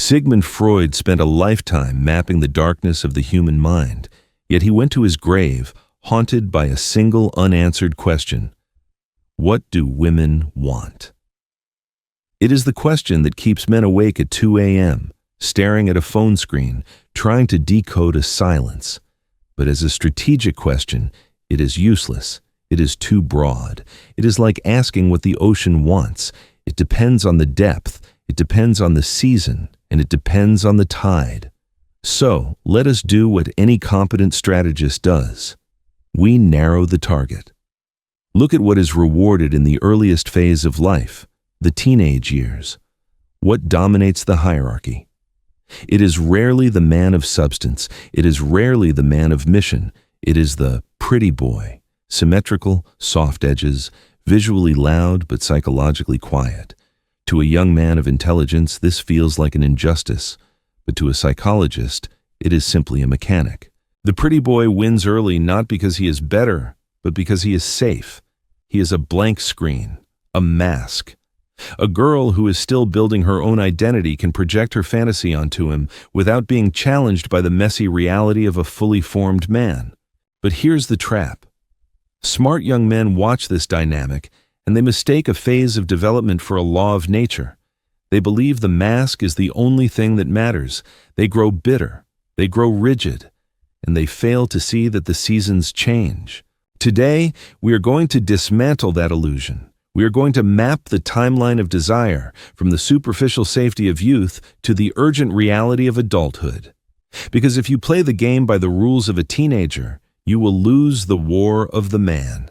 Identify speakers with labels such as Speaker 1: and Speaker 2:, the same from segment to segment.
Speaker 1: Sigmund Freud spent a lifetime mapping the darkness of the human mind, yet he went to his grave haunted by a single unanswered question: what do women want? It is the question that keeps men awake at 2 a.m., staring at a phone screen, trying to decode a silence. But as a strategic question, it is useless. It is too broad. It is like asking what the ocean wants. It depends on the depth, it depends on the season, and it depends on the tide. So, let us do what any competent strategist does. We narrow the target. Look at what is rewarded in the earliest phase of life, the teenage years. What dominates the hierarchy? It is rarely the man of substance. It is rarely the man of mission. It is the pretty boy, symmetrical, soft edges, visually loud but psychologically quiet. To a young man of intelligence, this feels like an injustice, but to a psychologist, it is simply a mechanic. The pretty boy wins early not because he is better, but because he is safe. He is a blank screen, a mask. A girl who is still building her own identity can project her fantasy onto him without being challenged by the messy reality of a fully formed man. But here's the trap. Smart young men watch this dynamic, and they mistake a phase of development for a law of nature. They believe the mask is the only thing that matters. They grow bitter, they grow rigid, and they fail to see that the seasons change. Today, we are going to dismantle that illusion. We are going to map the timeline of desire from the superficial safety of youth to the urgent reality of adulthood. Because if you play the game by the rules of a teenager, you will lose the war of the man.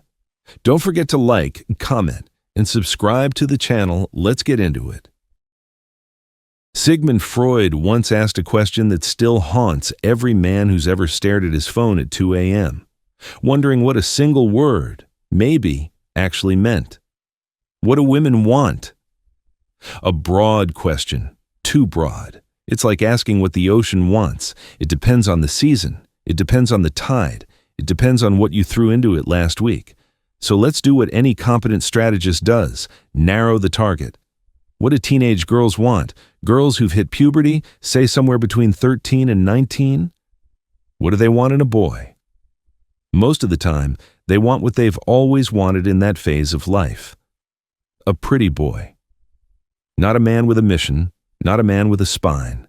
Speaker 1: Don't forget to like, comment, and subscribe to the channel. Let's get into it. Sigmund Freud once asked a question that still haunts every man who's ever stared at his phone at 2 a.m., wondering what a single word, maybe, actually meant. What do women want? A broad question, too broad. It's like asking what the ocean wants. It depends on the season. It depends on the tide. It depends on what you threw into it last week. So let's do what any competent strategist does: narrow the target. What do teenage girls want? Girls who've hit puberty, say somewhere between 13 and 19? What do they want in a boy? Most of the time, they want what they've always wanted in that phase of life. A pretty boy. Not a man with a mission, not a man with a spine.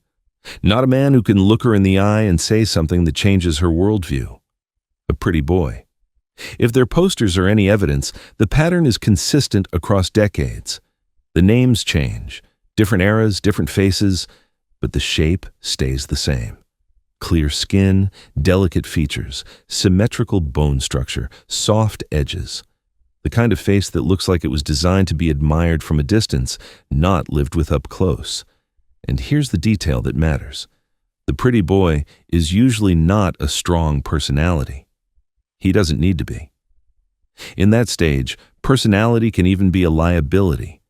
Speaker 1: Not a man who can look her in the eye and say something that changes her worldview. A pretty boy. If their posters are any evidence, the pattern is consistent across decades. The names change, different eras, different faces, but the shape stays the same. Clear skin, delicate features, symmetrical bone structure, soft edges. The kind of face that looks like it was designed to be admired from a distance, not lived with up close. And here's the detail that matters. The pretty boy is usually not a strong personality. He doesn't need to be. In that stage, personality can even be a liability.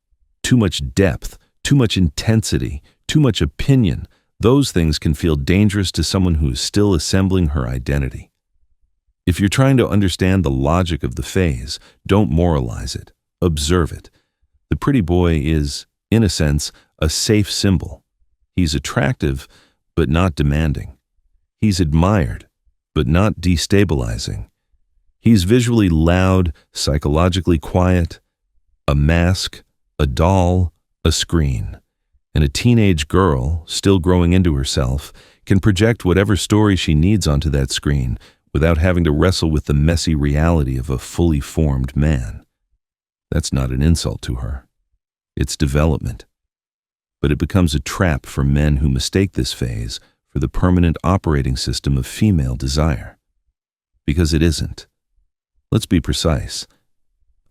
Speaker 1: Too much depth, too much intensity, too much opinion, those things can feel dangerous to someone who is still assembling her identity. If you're trying to understand the logic of the phase, don't moralize it. Observe it. The pretty boy is, in a sense, a safe symbol. He's attractive, but not demanding. He's admired, but not destabilizing. He's visually loud, psychologically quiet, a mask, a doll, a screen. And a teenage girl, still growing into herself, can project whatever story she needs onto that screen without having to wrestle with the messy reality of a fully formed man. That's not an insult to her. It's development. But it becomes a trap for men who mistake this phase for the permanent operating system of female desire. Because it isn't. Let's be precise.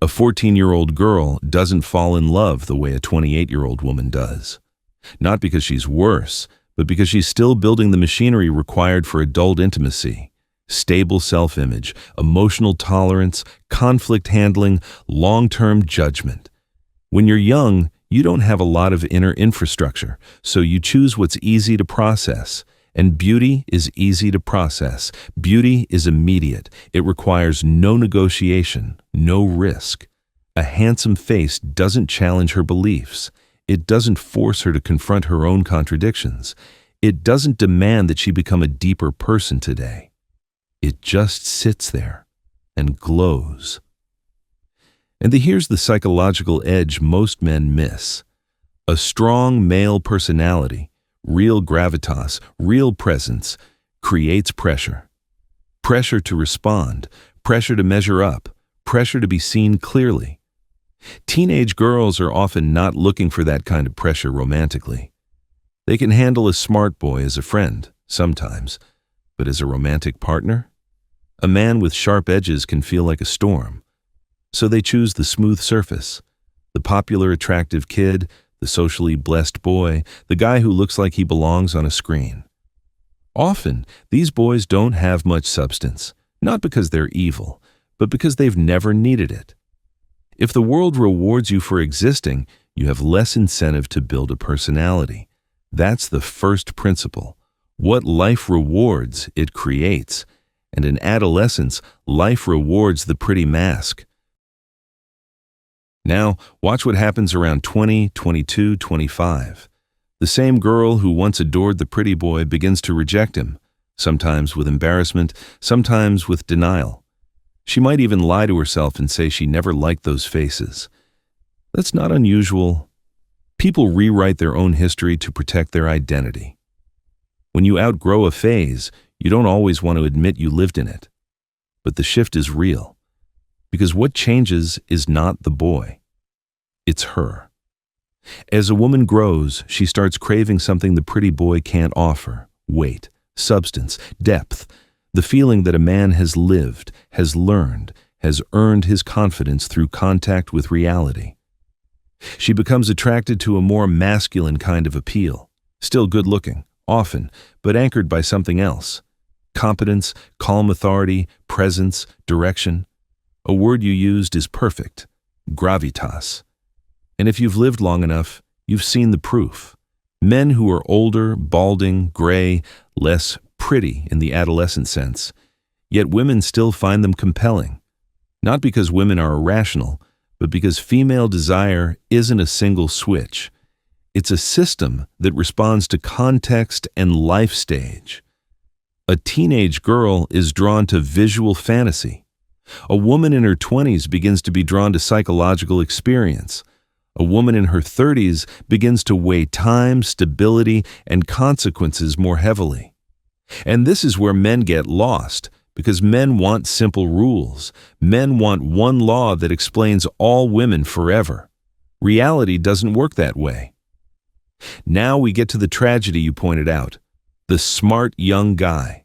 Speaker 1: A 14-year-old girl doesn't fall in love the way a 28-year-old woman does. Not because she's worse, but because she's still building the machinery required for adult intimacy. Stable self-image, emotional tolerance, conflict handling, long-term judgment. When you're young, you don't have a lot of inner infrastructure, so you choose what's easy to process. And beauty is easy to process. Beauty is immediate. It requires no negotiation, no risk. A handsome face doesn't challenge her beliefs. It doesn't force her to confront her own contradictions. It doesn't demand that she become a deeper person today. It just sits there and glows. And here's the psychological edge most men miss. A strong male personality, real gravitas, real presence, creates pressure. Pressure to respond, pressure to measure up, pressure to be seen clearly. Teenage girls are often not looking for that kind of pressure romantically. They can handle a smart boy as a friend, sometimes, but as a romantic partner? A man with sharp edges can feel like a storm. So they choose the smooth surface, the popular attractive kid, the socially blessed boy, the guy who looks like he belongs on a screen. Often, these boys don't have much substance, not because they're evil, but because they've never needed it. If the world rewards you for existing, you have less incentive to build a personality. That's the first principle. What life rewards, it creates. And in adolescence, life rewards the pretty mask. Now, watch what happens around 20, 22, 25. The same girl who once adored the pretty boy begins to reject him, sometimes with embarrassment, sometimes with denial. She might even lie to herself and say she never liked those faces. That's not unusual. People rewrite their own history to protect their identity. When you outgrow a phase, you don't always want to admit you lived in it. But the shift is real. Because what changes is not the boy. It's her. As a woman grows, she starts craving something the pretty boy can't offer: weight, substance, depth, the feeling that a man has lived, has learned, has earned his confidence through contact with reality. She becomes attracted to a more masculine kind of appeal, still good-looking, often, but anchored by something else: competence, calm authority, presence, direction. A word you used is perfect: gravitas. And if you've lived long enough, you've seen the proof. Men who are older, balding, gray, less pretty in the adolescent sense, yet women still find them compelling. Not because women are irrational, but because female desire isn't a single switch. It's a system that responds to context and life stage. A teenage girl is drawn to visual fantasy. A woman in her 20s begins to be drawn to psychological experience. A woman in her 30s begins to weigh time, stability, and consequences more heavily. And this is where men get lost, because men want simple rules. Men want one law that explains all women forever. Reality doesn't work that way. Now we get to the tragedy you pointed out: the smart young guy.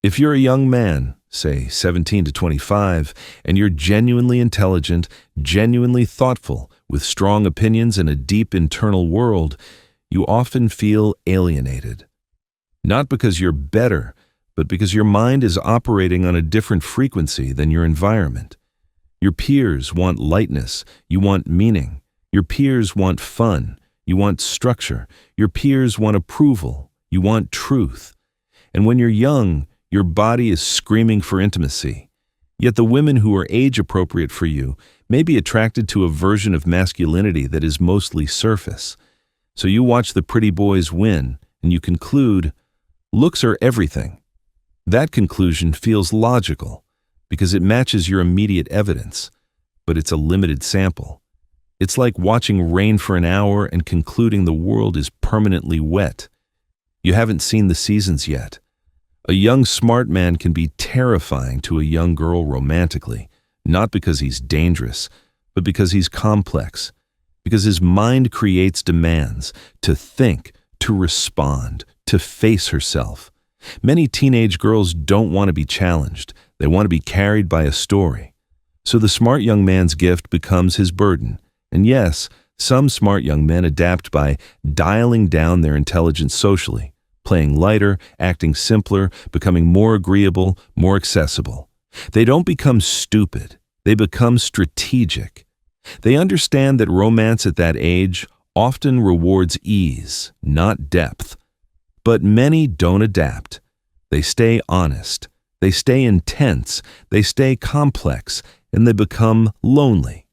Speaker 1: If you're a young man, say 17 to 25, and you're genuinely intelligent, genuinely thoughtful, with strong opinions and a deep internal world, you often feel alienated. Not because you're better, but because your mind is operating on a different frequency than your environment. Your peers want lightness, you want meaning. Your peers want fun, you want structure. Your peers want approval, you want truth. And when you're young, your body is screaming for intimacy. Yet the women who are age-appropriate for you may be attracted to a version of masculinity that is mostly surface. So you watch the pretty boys win, and you conclude, looks are everything. That conclusion feels logical, because it matches your immediate evidence, but it's a limited sample. It's like watching rain for an hour and concluding the world is permanently wet. You haven't seen the seasons yet. A young smart man can be terrifying to a young girl romantically, not because he's dangerous, but because he's complex, because his mind creates demands to think, to respond, to face herself. Many teenage girls don't want to be challenged. They want to be carried by a story. So the smart young man's gift becomes his burden. And yes, some smart young men adapt by dialing down their intelligence socially, playing lighter, acting simpler, becoming more agreeable, more accessible. They don't become stupid. They become strategic. They understand that romance at that age often rewards ease, not depth. But many don't adapt. They stay honest. They stay intense. They stay complex. And they become lonely.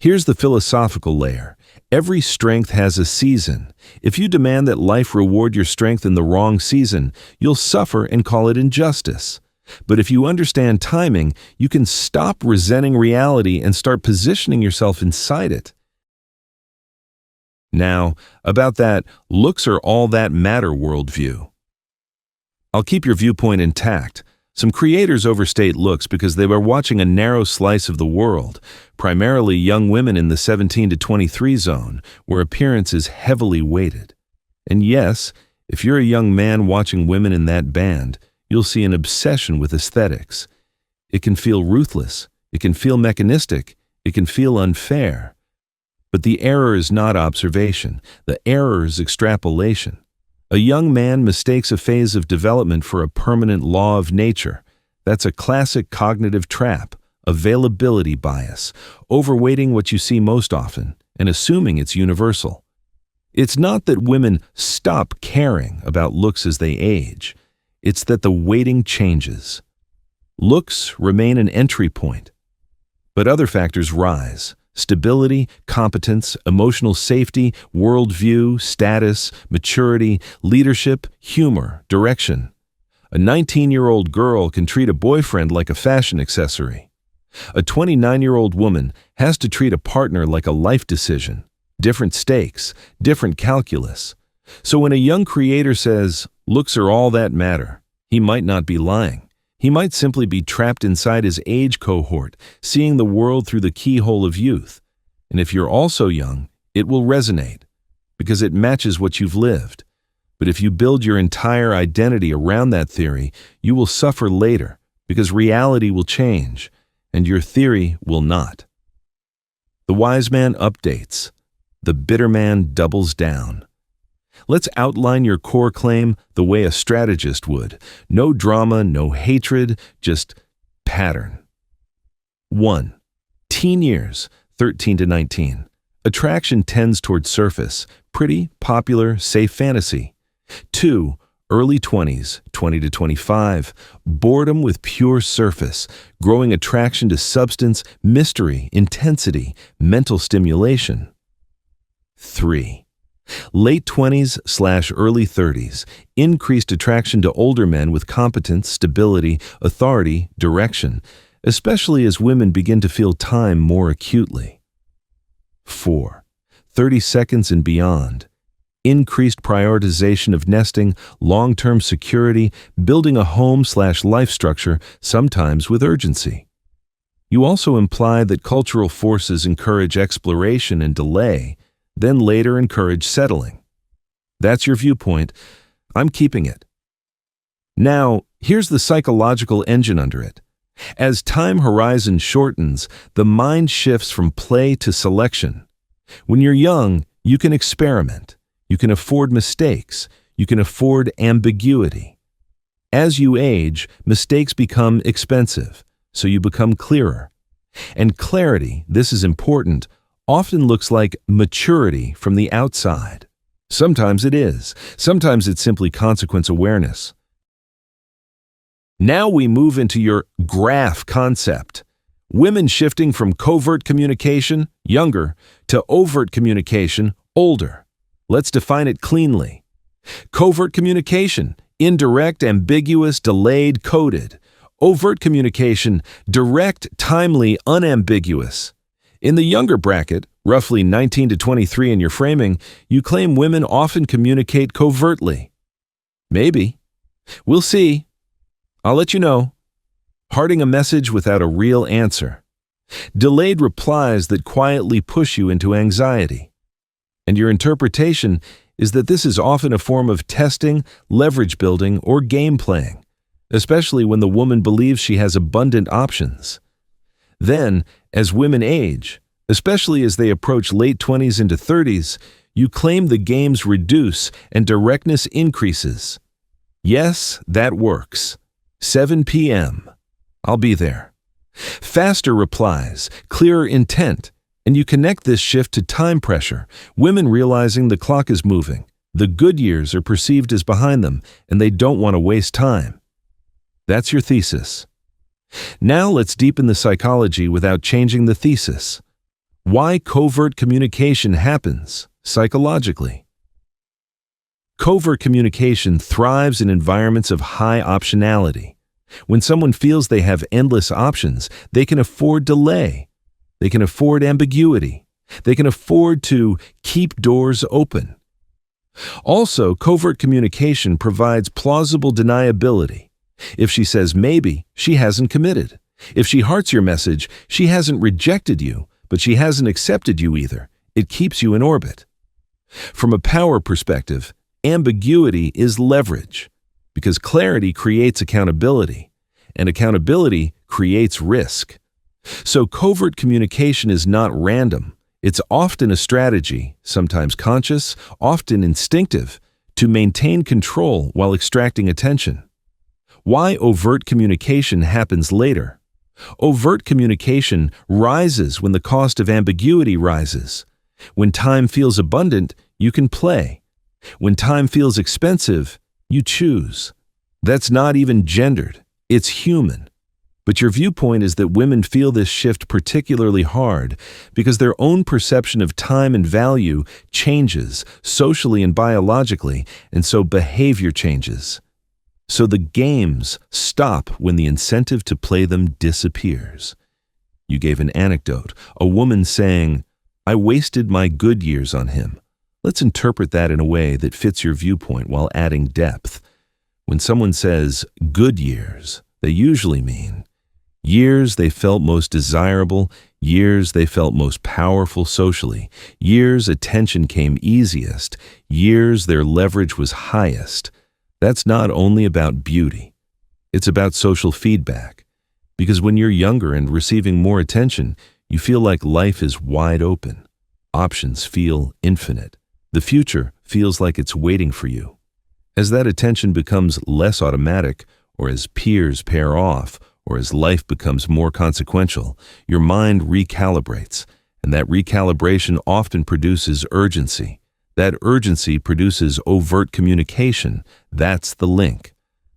Speaker 1: Here's the philosophical layer. Every strength has a season. If you demand that life reward your strength in the wrong season, you'll suffer and call it injustice. But if you understand timing, you can stop resenting reality and start positioning yourself inside it. Now, about that looks are all that matter worldview. I'll keep your viewpoint intact. Some creators overstate looks because they were watching a narrow slice of the world, primarily young women in the 17 to 23 zone, where appearance is heavily weighted. And yes, if you're a young man watching women in that band, you'll see an obsession with aesthetics. It can feel ruthless, it can feel mechanistic, it can feel unfair. But the error is not observation, the error is extrapolation. A young man mistakes a phase of development for a permanent law of nature. That's a classic cognitive trap, availability bias, overweighting what you see most often and assuming it's universal. It's not that women stop caring about looks as they age. It's that the weighting changes. Looks remain an entry point, but other factors rise. Stability, competence, emotional safety, worldview, status, maturity, leadership, humor, direction. A 19-year-old girl can treat a boyfriend like a fashion accessory. A 29-year-old woman has to treat a partner like a life decision. Different stakes, different calculus. So when a young creator says, "Looks are all that matter," he might not be lying. He might simply be trapped inside his age cohort, seeing the world through the keyhole of youth. And if you're also young, it will resonate, because it matches what you've lived. But if you build your entire identity around that theory, you will suffer later, because reality will change, and your theory will not. The wise man updates. The bitter man doubles down. Let's outline your core claim the way a strategist would. No drama, no hatred, just pattern. 1. Teen years, 13 to 19. Attraction tends toward surface, pretty, popular, safe fantasy. 2. Early 20s, 20 to 25. Boredom with pure surface, growing attraction to substance, mystery, intensity, mental stimulation. 3. Late 20s/early 30s, increased attraction to older men with competence, stability, authority, direction, especially as women begin to feel time more acutely. 4. 30 seconds and beyond, increased prioritization of nesting, long-term security, building a home/life structure, sometimes with urgency. You also imply that cultural forces encourage exploration and delay, then later encourage settling. That's your viewpoint. I'm keeping it. Now, here's the psychological engine under it. As time horizon shortens, the mind shifts from play to selection. When you're young, you can experiment. You can afford mistakes. You can afford ambiguity. As you age, mistakes become expensive, so you become clearer. And clarity, this is important, often looks like maturity from the outside. Sometimes it is. Sometimes it's simply consequence awareness. Now we move into your graph concept. Women shifting from covert communication, younger, to overt communication, older. Let's define it cleanly. Covert communication, indirect, ambiguous, delayed, coded. Overt communication, direct, timely, unambiguous. In the younger bracket, roughly 19 to 23 in your framing, you claim women often communicate covertly. Maybe. We'll see. I'll let you know. Hearting a message without a real answer. Delayed replies that quietly push you into anxiety. And your interpretation is that this is often a form of testing, leverage building, or game playing, especially when the woman believes she has abundant options. Then, as women age, especially as they approach late 20s into 30s, you claim the games reduce and directness increases. Yes, that works. 7 p.m. I'll be there. Faster replies, clearer intent, and you connect this shift to time pressure, women realizing the clock is moving. The good years are perceived as behind them, and they don't want to waste time. That's your thesis. Now let's deepen the psychology without changing the thesis. Why covert communication happens psychologically. Covert communication thrives in environments of high optionality. When someone feels they have endless options, they can afford delay. They can afford ambiguity. They can afford to keep doors open. Also, covert communication provides plausible deniability. If she says maybe, she hasn't committed. If she hearts your message, she hasn't rejected you, but she hasn't accepted you either. It keeps you in orbit. From a power perspective, ambiguity is leverage, because clarity creates accountability, and accountability creates risk. So covert communication is not random. It's often a strategy, sometimes conscious, often instinctive, to maintain control while extracting attention. Why overt communication happens later. Overt communication rises when the cost of ambiguity rises. When time feels abundant, you can play. When time feels expensive, you choose. That's not even gendered. It's human. But your viewpoint is that women feel this shift particularly hard because their own perception of time and value changes socially and biologically, and so behavior changes. So the games stop when the incentive to play them disappears. You gave an anecdote, a woman saying, "I wasted my good years on him." Let's interpret that in a way that fits your viewpoint while adding depth. When someone says good years, they usually mean years they felt most desirable, years they felt most powerful socially, years attention came easiest, years their leverage was highest. That's not only about beauty. It's about social feedback. Because when you're younger and receiving more attention, you feel like life is wide open. Options feel infinite. The future feels like it's waiting for you. As that attention becomes less automatic, or as peers pair off, or as life becomes more consequential, your mind recalibrates, and that recalibration often produces urgency. That urgency produces overt communication. That's the link.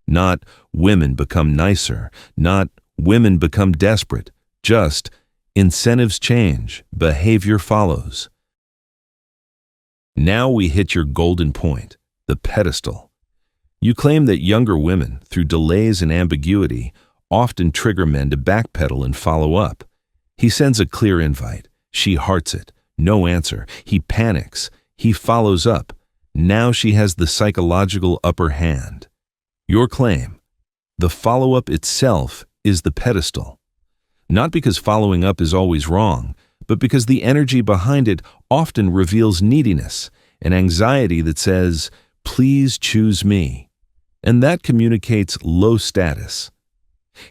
Speaker 1: Not women become nicer, not women become desperate, just incentives change, behavior follows. Now we hit your golden point, the pedestal. You claim that younger women, through delays and ambiguity, often trigger men to backpedal and follow up. He sends a clear invite. She hearts it. No answer. He panics. He follows up. Now she has the psychological upper hand. Your claim, the follow-up itself is the pedestal. Not because following up is always wrong, but because the energy behind it often reveals neediness, an anxiety that says, "Please choose me." And that communicates low status.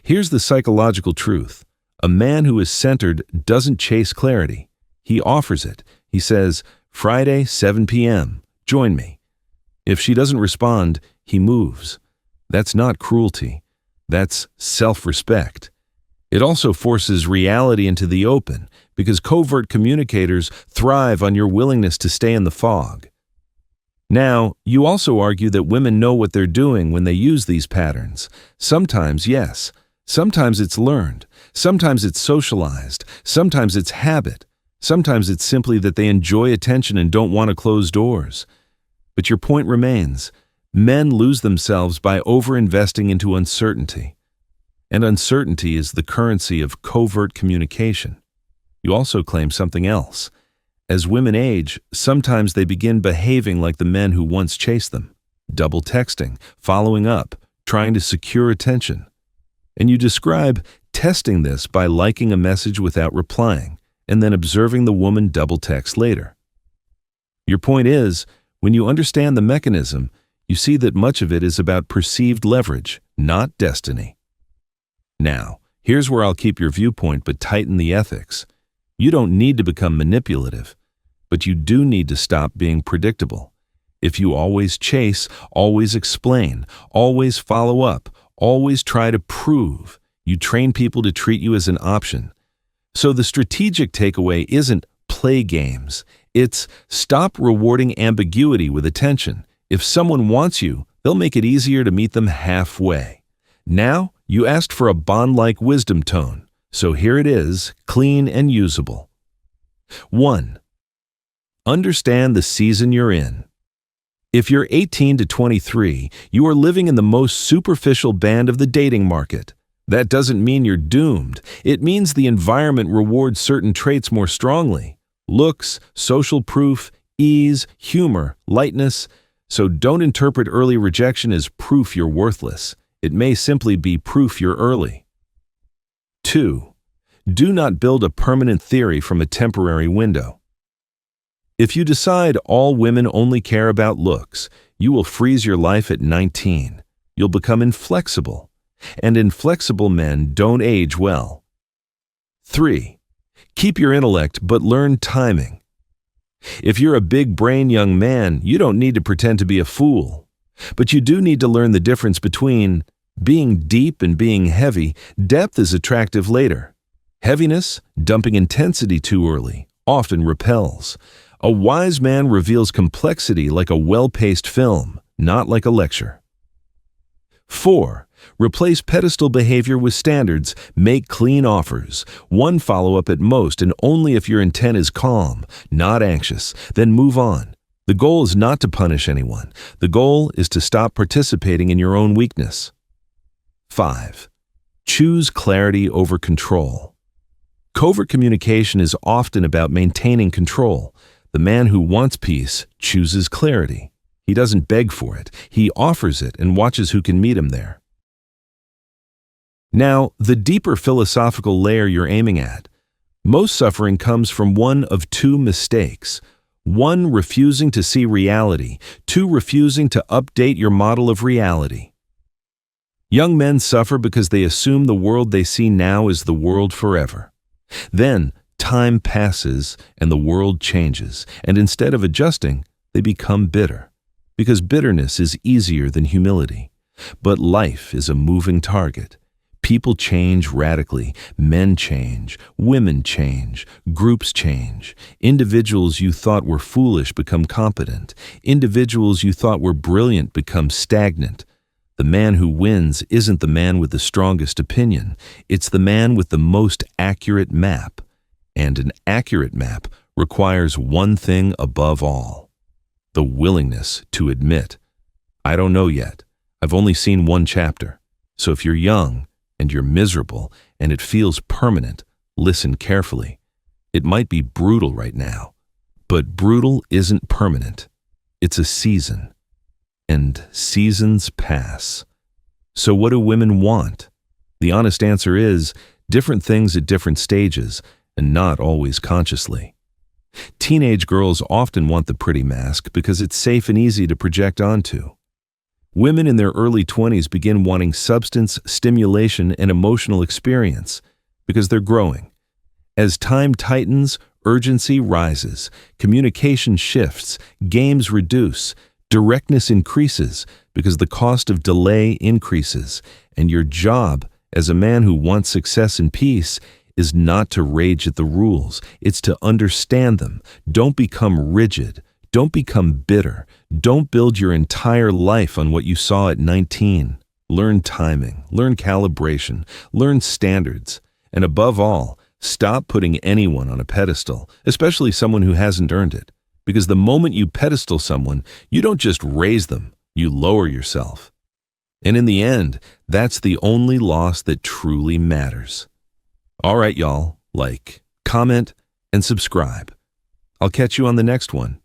Speaker 1: Here's the psychological truth. A man who is centered doesn't chase clarity. He offers it. He says, "Friday, 7 p.m., join me." If she doesn't respond, he moves. That's not cruelty. That's self-respect. It also forces reality into the open, because covert communicators thrive on your willingness to stay in the fog. Now, you also argue that women know what they're doing when they use these patterns. Sometimes, yes. Sometimes it's learned. Sometimes it's socialized. Sometimes it's habit. Sometimes it's simply that they enjoy attention and don't want to close doors. But your point remains. Men lose themselves by over-investing into uncertainty. And uncertainty is the currency of covert communication. You also claim something else. As women age, sometimes they begin behaving like the men who once chased them, double texting, following up, trying to secure attention. And you describe testing this by liking a message without replying, and then observing the woman double text later. Your point is, when you understand the mechanism, you see that much of it is about perceived leverage, not destiny. Now, here's where I'll keep your viewpoint but tighten the ethics. You don't need to become manipulative, but you do need to stop being predictable. If you always chase, always explain, always follow up, always try to prove, you train people to treat you as an option. So the strategic takeaway isn't play games. It's stop rewarding ambiguity with attention. If someone wants you, they'll make it easier to meet them halfway. Now, you asked for a bond-like wisdom tone. So here it is, clean and usable. 1. Understand the season you're in. If you're 18 to 23, you are living in the most superficial band of the dating market. That doesn't mean you're doomed. It means the environment rewards certain traits more strongly. Looks, social proof, ease, humor, lightness. So don't interpret early rejection as proof you're worthless. It may simply be proof you're early. 2. Do not build a permanent theory from a temporary window. If you decide all women only care about looks, you will freeze your life at 19. You'll become inflexible. And inflexible men don't age well. 3. Keep your intellect, but learn timing. If you're a big-brain young man, you don't need to pretend to be a fool. But you do need to learn the difference between being deep and being heavy. Depth is attractive later. Heaviness, dumping intensity too early, often repels. A wise man reveals complexity like a well-paced film, not like a lecture. 4. Replace pedestal behavior with standards. Make clean offers. One follow-up at most, and only if your intent is calm, not anxious. Then move on. The goal is not to punish anyone. The goal is to stop participating in your own weakness. 5. Choose clarity over control. Covert communication is often about maintaining control. The man who wants peace chooses clarity. He doesn't beg for it. He offers it and watches who can meet him there. Now, the deeper philosophical layer you're aiming at. Most suffering comes from one of two mistakes. 1. Refusing to see reality. 2. Refusing to update your model of reality. Young men suffer because they assume the world they see now is the world forever. Then, time passes and the world changes, and instead of adjusting, they become bitter. Because bitterness is easier than humility. But life is a moving target. People change radically. Men change. Women change. Groups change. Individuals you thought were foolish become competent. Individuals you thought were brilliant become stagnant. The man who wins isn't the man with the strongest opinion. It's the man with the most accurate map. And an accurate map requires one thing above all: the willingness to admit, I don't know yet. I've only seen one chapter. So if you're young and you're miserable and it feels permanent, listen carefully. It might be brutal right now, but brutal isn't permanent. It's a season. And seasons pass. So what do women want? The honest answer is different things at different stages, and not always consciously. Teenage girls often want the pretty mask because it's safe and easy to project onto. Women in their early 20s begin wanting substance, stimulation, and emotional experience because they're growing. As time tightens, urgency rises, communication shifts, games reduce, directness increases because the cost of delay increases, and your job as a man who wants success and peace is not to rage at the rules. It's to understand them. Don't become rigid. Don't become bitter. Don't build your entire life on what you saw at 19. Learn timing. Learn calibration. Learn standards. And above all, stop putting anyone on a pedestal, especially someone who hasn't earned it. Because the moment you pedestal someone, you don't just raise them, you lower yourself. And in the end, that's the only loss that truly matters. All right, y'all, like, comment, and subscribe. I'll catch you on the next one.